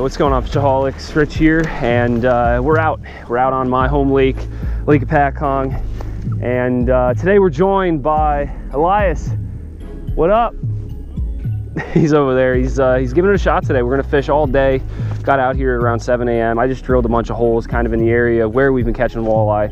What's going on, FishAholics? Rich here, and we're out on my home lake, Lake Apacong, and today we're joined by Elias. What up? He's over there. He's giving it a shot today. We're gonna fish all day. Got out here around 7 a.m. I just drilled a bunch of holes kind of in the area where we've been catching walleye,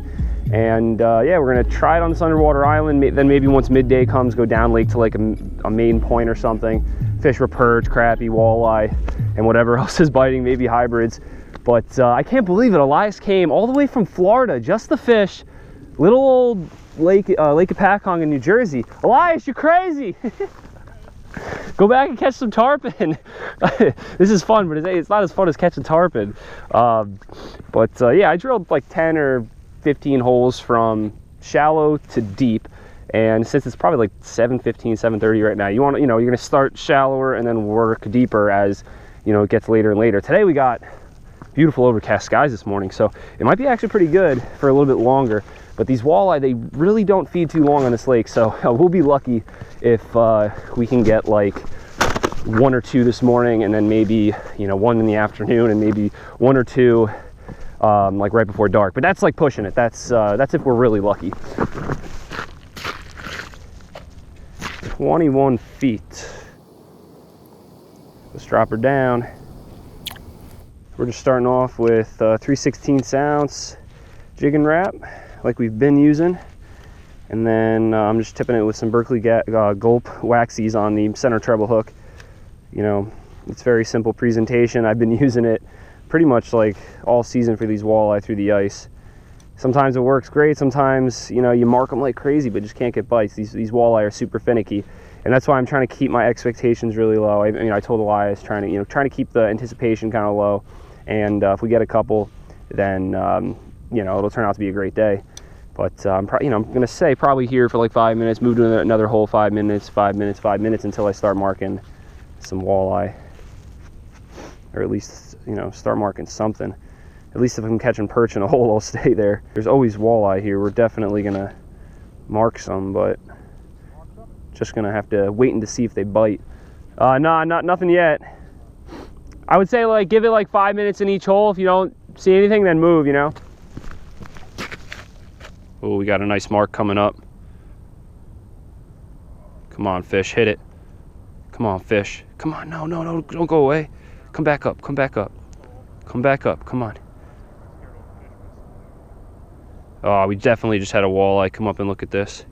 and yeah, we're gonna try it on this underwater island. Then maybe once midday comes, go down lake to like a main point or something, fish for perch, crappie, walleye, and whatever else is biting, maybe hybrids. But I can't believe it. Elias came all the way from Florida just to fish little old Lake Apacong in New Jersey. Elias, you're crazy. Go back and catch some tarpon. This is fun, but it's not as fun as catching tarpon. Yeah, I drilled like 10 or 15 holes from shallow to deep. And since it's probably like 7:15, 7:30 right now, you're gonna start shallower and then work deeper as it gets later and later. Today we got beautiful overcast skies this morning, so it might be actually pretty good for a little bit longer. But these walleye, they really don't feed too long on this lake, so we'll be lucky if we can get like 1 or 2 this morning, and then maybe 1 in the afternoon, and maybe 1 or 2 like right before dark. But that's like pushing it. That's if we're really lucky. 21 feet. Let's drop her down. We're just starting off with 3/16 ounce jig and wrap, like we've been using, and then I'm just tipping it with some Berkeley Gulp waxies on the center treble hook. It's very simple presentation. I've been using it pretty much like all season for these walleye through the ice. Sometimes it works great, sometimes you mark them like crazy but just can't get bites. These walleye are super finicky, and that's why I'm trying to keep my expectations really low. I told Elias trying to keep the anticipation kind of low, and if we get a couple, then it'll turn out to be a great day. But I'm gonna say probably here for like 5 minutes, move to another hole, 5 minutes, 5 minutes, 5 minutes, until I start marking some walleye, or at least start marking something. At least if I'm catching perch in a hole, I'll stay there. There's always walleye here. We're definitely gonna mark some, but just gonna have to wait and to see if they bite. Nah, nothing yet. I would say like give it like 5 minutes in each hole. If you don't see anything, then move. Oh, we got a nice mark coming up. Come on, fish, hit it. Come on, fish. Come on, no, don't go away. Come back up, come back up. Come back up, come on. Oh, we definitely just had a walleye come up, and look at this.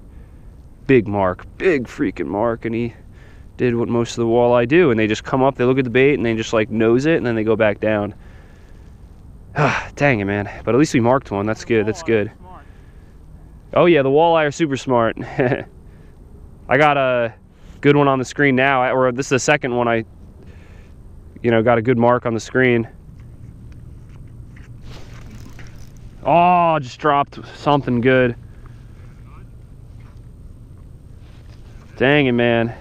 Big mark, big freaking mark, and he did what most of the walleye do, and they just come up, they look at the bait, and they just like nose it, and then they go back down. Dang it, man. But at least we marked one. That's good, that's good. Oh yeah, the walleye are super smart. I got a good one on the screen now, or this is the second one I got a good mark on the screen. Oh, just dropped something good. Dang it, man.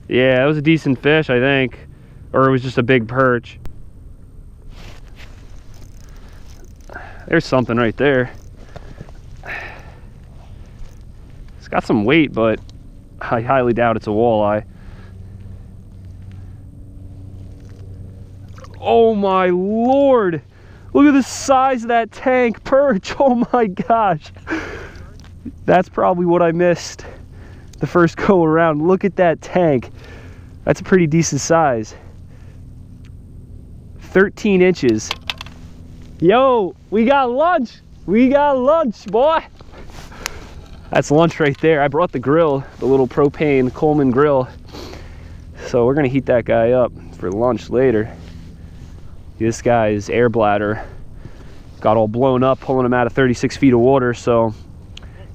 Yeah, it was a decent fish, I think. Or it was just a big perch. There's something right there. It's got some weight, but I highly doubt it's a walleye. Oh my Lord! Look at the size of that tank perch. Oh my gosh. That's probably what I missed the first go around. Look at that tank. That's a pretty decent size. 13 inches. Yo, we got lunch. We got lunch, boy. That's lunch right there. I brought the grill, the little propane Coleman grill. So we're gonna heat that guy up for lunch later. This guy's air bladder got all blown up pulling him out of 36 feet of water, so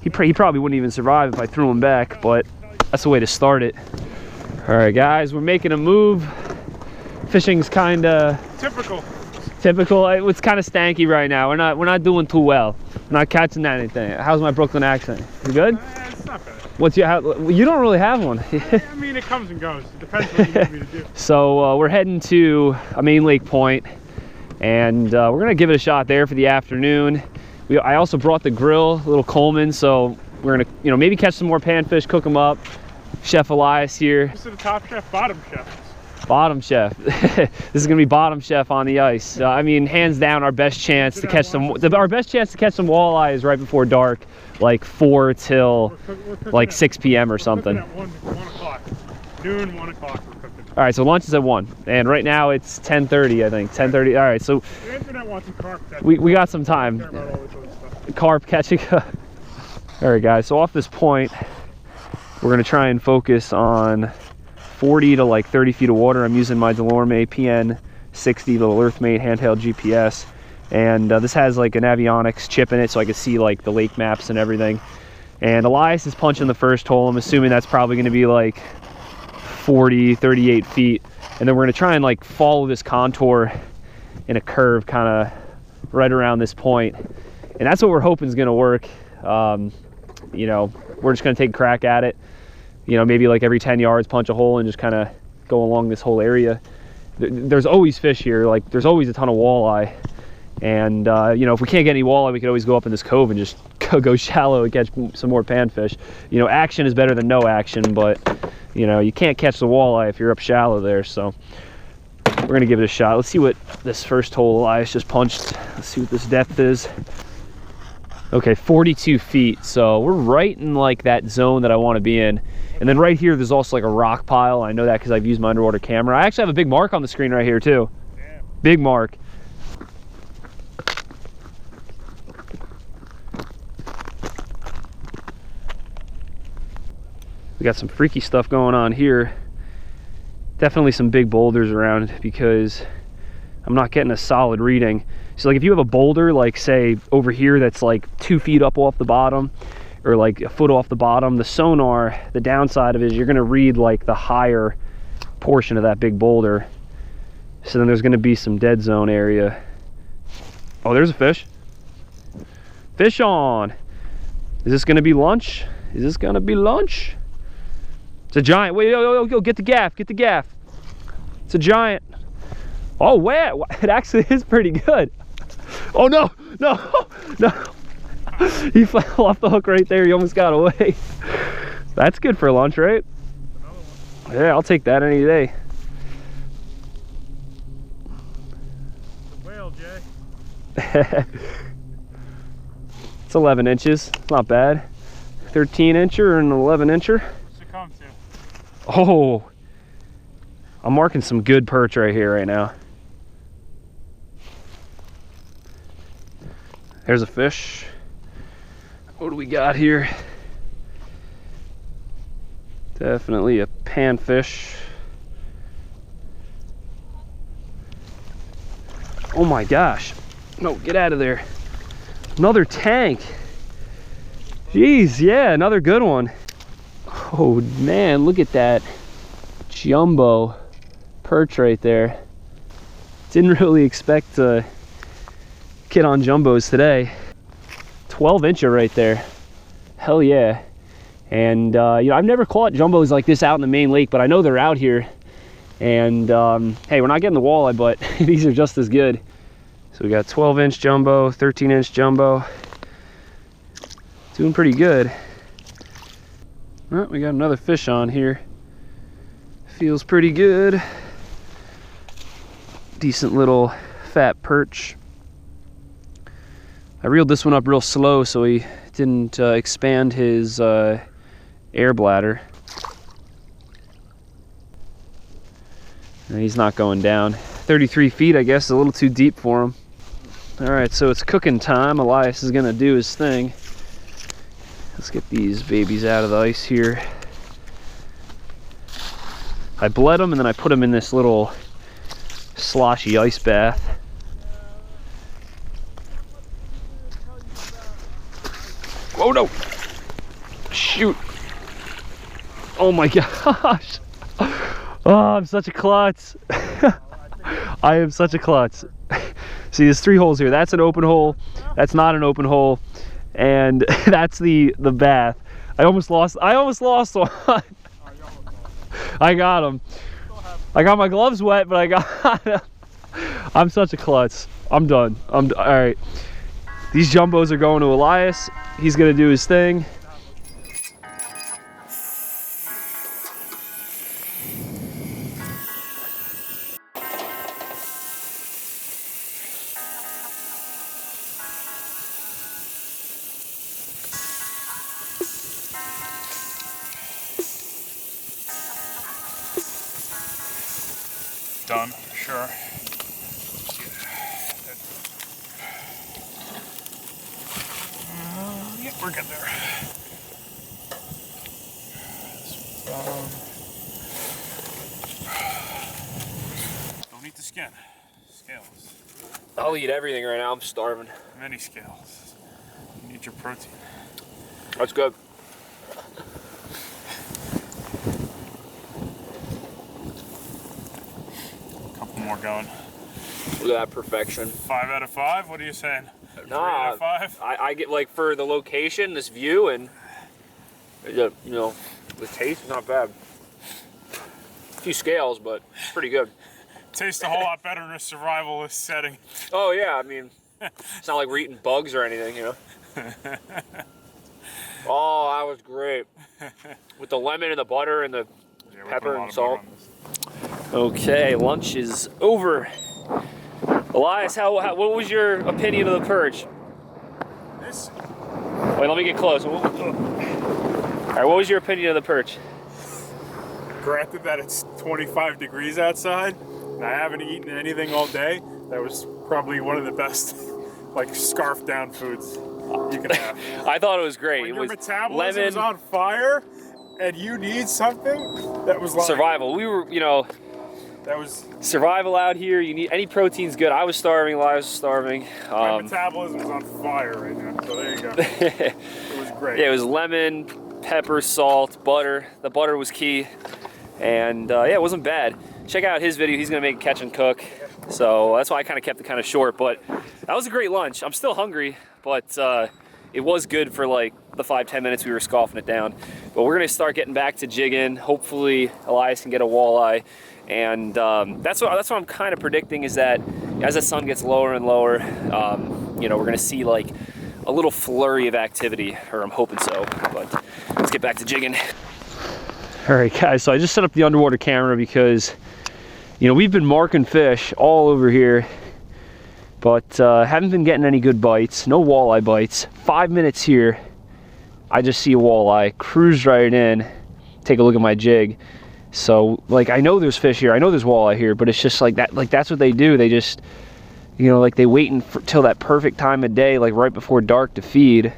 he probably wouldn't even survive if I threw him back, but that's the way to start it. All right, guys, we're making a move. Fishing's kind of typical. It's kind of stanky right now. We're not doing too well. We're not catching anything. How's my Brooklyn accent? You good? It's not bad. You don't really have one. I mean, it comes and goes. It depends what you need me to do. So we're heading to a main lake point, and we're gonna give it a shot there for the afternoon. I also brought the grill, a little Coleman, so we're gonna maybe catch some more panfish, cook them up. Chef Elias here. This is the top chef, bottom chef. Bottom chef. This is gonna be bottom chef on the ice. I mean, hands down, our best chance to catch some. Our best chance to catch some walleye is right before dark, like 4 till like 6 p.m. or something. At 1 o'clock, noon, 1 o'clock. We're cooking. All right, so lunch is at 1, and right now it's 10:30, I think. 10:30. All right, so The internet wants some carp catching. we got some time. Care about all this other stuff. Carp catching. All right, guys. So off this point, we're gonna try and focus on 40 to like 30 feet of water. I'm using my Delorme PN60 little Earthmate handheld GPS, and this has like an avionics chip in it, so I can see like the lake maps and everything. And Elias is punching the first hole. I'm assuming that's probably going to be like 40, 38 feet, and then we're going to try and like follow this contour in a curve, kind of right around this point, and that's what we're hoping is going to work. You know, we're just going to take a crack at it. You know, maybe like every 10 yards punch a hole and just kind of go along this whole area. There's always fish here, like there's always a ton of walleye, and you know, if we can't get any walleye, we could always go up in this cove and just go shallow and catch some more panfish. You know, action is better than no action, but you know, you can't catch the walleye if you're up shallow there. So we're gonna give it a shot. Let's see what this first hole Elias just punched. Let's see what this depth is. Okay, 42 feet, so we're right in like that zone that I want to be in. And then right here, there's also like a rock pile. I know that because I've used my underwater camera. I actually have a big mark on the screen right here too. Yeah. Big mark. We got some freaky stuff going on here. Definitely some big boulders around because I'm not getting a solid reading. So like if you have a boulder, like say over here, that's like 2 feet up off the bottom, or like a foot off the bottom, the sonar, the downside of it is you're gonna read like the higher portion of that big boulder. So then there's gonna be some dead zone area. Oh, there's a fish. Fish on. Is this gonna be lunch? Is this gonna be lunch? It's a giant. Wait, yo, get the gaff, get the gaff. It's a giant. Oh, wow, it actually is pretty good. Oh, no, no, no. He fell off the hook right there. He almost got away. That's good for lunch, right? Yeah, I'll take that any day. It's a whale, Jay. It's 11 inches. It's not bad. 13 incher and an 11 incher. Succumb to. Oh, I'm marking some good perch right here right now. There's a fish. What do we got here? Definitely a panfish. Oh my gosh. No, get out of there. Another tank. Jeez, yeah, another good one. Oh man, look at that jumbo perch right there. Didn't really expect to get on jumbos today. 12 incher right there. Hell yeah. And you know, I've never caught jumbos like this out in the main lake, but I know they're out here. And hey, we're not getting the walleye, but these are just as good. So we got 12-inch jumbo, 13-inch jumbo. Doing pretty good. Oh, we got another fish on here. Feels pretty good. Decent little fat perch. I reeled this one up real slow so he didn't expand his air bladder. And he's not going down. 33 feet, I guess, is a little too deep for him. All right, so it's cooking time. Elias is gonna do his thing. Let's get these babies out of the ice here. I bled them and then I put them in this little sloshy ice bath. Oh no! Shoot! Oh my gosh! Oh, I'm such a klutz. I am such a klutz. See, there's 3 holes here. That's an open hole. That's not an open hole, and that's the bath. I almost lost one. I got him. I got my gloves wet, but I got him. I'm such a klutz. I'm done. All right. These jumbos are going to Elias. He's gonna do his thing. done for sure. Yep, we're good there. Don't eat the skin. Scales. I'll eat everything right now. I'm starving. Many scales. You need your protein. That's good. Couple more going. Look at that perfection. 5 out of 5? What are you saying? 3 Nah, out of 5? I get like for the location, this view, and you know, the taste is not bad. A few scales, but pretty good. Tastes a whole lot better in a survivalist setting. Oh yeah, I mean, it's not like we're eating bugs or anything, you know. Oh, that was great. With the lemon and the butter and the pepper and salt. Okay, lunch is over. Elias, what was your opinion of the perch? This. Wait, let me get close. All right, what was your opinion of the perch? Granted that it's 25 degrees outside, and I haven't eaten anything all day, that was probably one of the best, like, scarf down foods you can have. I thought it was great. When It your was metabolism is lemon, on fire, and you need something, that was like... survival. We were, you know, That was... survival out here. You need any protein's good. I was starving. Elias was starving. My metabolism is on fire right now, so there you go. It was great. Yeah, it was lemon, pepper, salt, butter. The butter was key. And yeah, it wasn't bad. Check out his video. He's gonna make catch and cook. So that's why I kind of kept it kind of short, but that was a great lunch. I'm still hungry, but it was good for like the 5-10 minutes we were scoffing it down. But we're gonna start getting back to jigging. Hopefully Elias can get a walleye. And that's what I'm kind of predicting, is that as the sun gets lower and lower, you know, we're gonna see like a little flurry of activity, or I'm hoping so. But let's get back to jigging. All right, guys, so I just set up the underwater camera because, you know, we've been marking fish all over here, but haven't been getting any good bites, no walleye bites. 5 minutes here, I just see a walleye, cruise right in, take a look at my jig. So, like, I know there's fish here, I know there's walleye here, but it's just like that, like that's what they do. They just, you know, like they wait until that perfect time of day, like right before dark, to feed.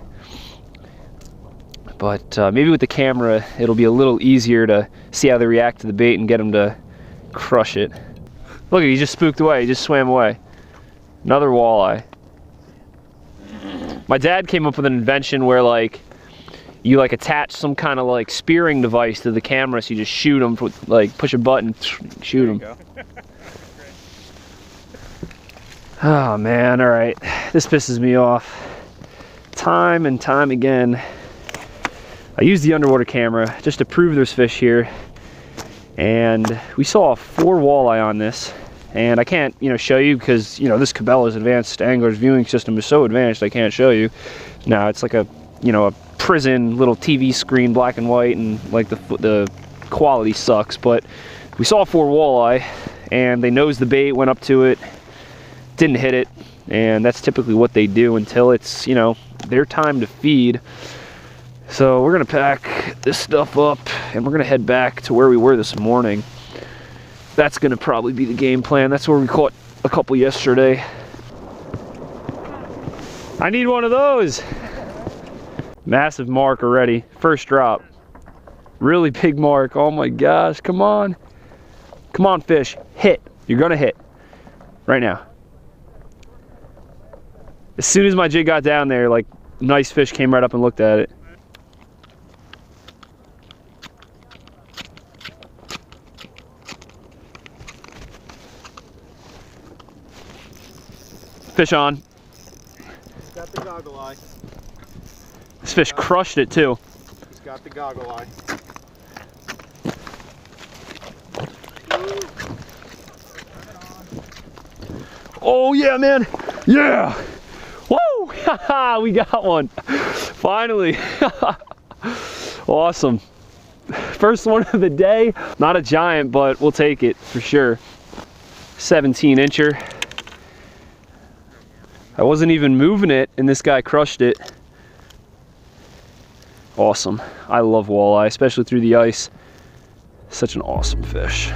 But maybe with the camera, it'll be a little easier to see how they react to the bait and get them to crush it. Look, he just spooked away. He just swam away. Another walleye. My dad came up with an invention where, like, you like attach some kind of like spearing device to the camera, so you just shoot them, like push a button, shoot them. Oh man, all right. This pisses me off. Time and time again. I used the underwater camera just to prove there's fish here, and we saw 4 walleye on this. And I can't, you know, show you because, you know, this Cabela's advanced angler's viewing system is so advanced I can't show you. Now it's like a, you know, a prison little TV screen, black and white, and like the quality sucks. But we saw 4 walleye, and they nosed the bait, went up to it, didn't hit it, and that's typically what they do until it's, you know, their time to feed. So we're gonna pack this stuff up and we're gonna head back to where we were this morning. That's gonna probably be the game plan. That's where we caught a couple yesterday. I need one of those. Massive mark already. First drop. Really big mark. Oh my gosh, come on. Come on, fish. Hit. You're gonna hit. Right now. As soon as my jig got down there, like, nice fish came right up and looked at it. Fish on. Got the goggle eye. This fish crushed it too. He's got the goggle eye. Oh yeah, man. Yeah. Woo! We got one. Finally. Awesome. First one of the day. Not a giant, but we'll take it for sure. 17-incher. I wasn't even moving it, and this guy crushed it. Awesome. I love walleye, especially through the ice. Such an awesome fish.